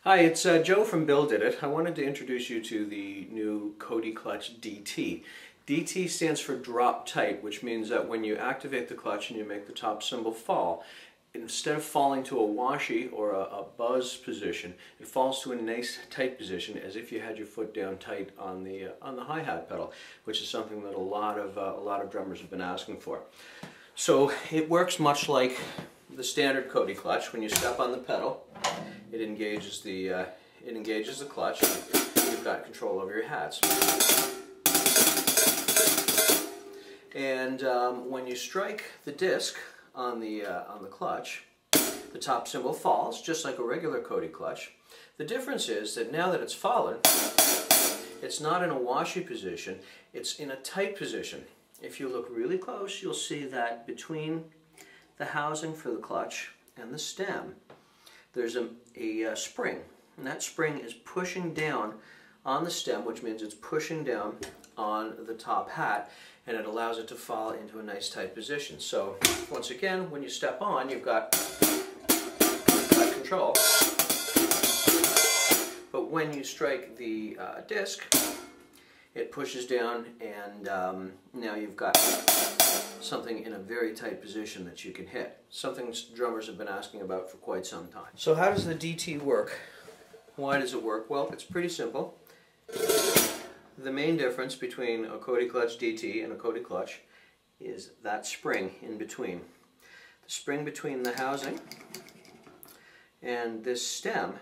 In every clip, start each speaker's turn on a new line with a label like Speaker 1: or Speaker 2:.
Speaker 1: Hi, it's Joe from Bill Did It. I wanted to introduce you to the new Coady clutch DT. DT stands for drop tight, which means that when you activate the clutch and you make the top cymbal fall, instead of falling to a washy or a buzz position, it falls to a nice tight position as if you had your foot down tight on the hi-hat pedal, which is something that a lot of drummers have been asking for. So it works much like the standard Coady clutch. When you step on the pedal, it engages the clutch. You've got control over your hats. And when you strike the disc on the clutch, the top cymbal falls just like a regular Coady clutch. The difference is that now that it's fallen, it's not in a washy position, it's in a tight position. If you look really close, you'll see that between the housing for the clutch and the stem, there's a spring, and that spring is pushing down on the stem, which means it's pushing down on the top hat, and it allows it to fall into a nice tight position. So once again, when you step on, you've got control, but when you strike the disc, it pushes down, and now you've got something in a very tight position that you can hit. Something drummers have been asking about for quite some time. So how does the DT work? Why does it work? Well, it's pretty simple. The main difference between a Coady clutch DT and a Coady clutch is that spring in between. The spring between the housing and this stem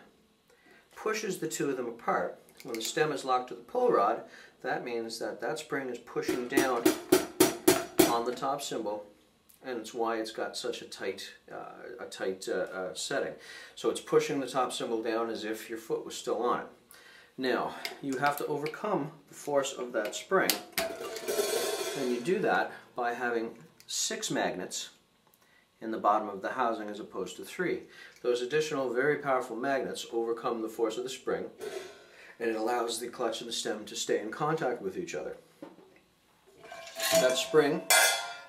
Speaker 1: pushes the two of them apart. When the stem is locked to the pull rod, that means that that spring is pushing down on the top cymbal, and it's why it's got such a tight setting. So it's pushing the top cymbal down as if your foot was still on it. Now, you have to overcome the force of that spring, and you do that by having 6 magnets in the bottom of the housing as opposed to 3. Those additional very powerful magnets overcome the force of the spring, and it allows the clutch and the stem to stay in contact with each other. That spring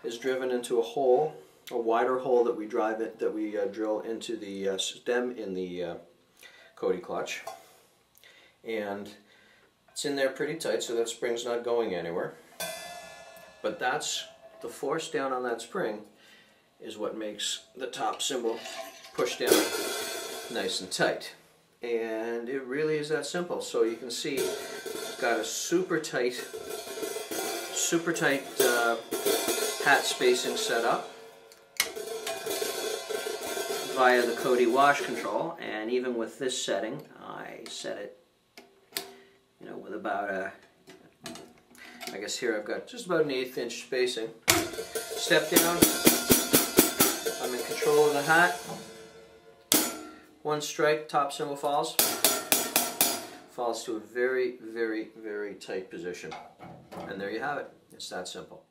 Speaker 1: is driven into a hole, a wider hole that we drill into the stem in the Coady clutch, and it's in there pretty tight, so that spring's not going anywhere. But that's the force down on that spring is what makes the top cymbal push down nice and tight. And it really is that simple. So you can see it's got a super tight hat spacing set up via the Coady wash control, and even with this setting, I set it, with about I guess here I've got just about an 1/8 inch spacing. Step down, I'm in control of the hat. One strike, top cymbal falls to a very, very, very tight position. And there you have it. It's that simple.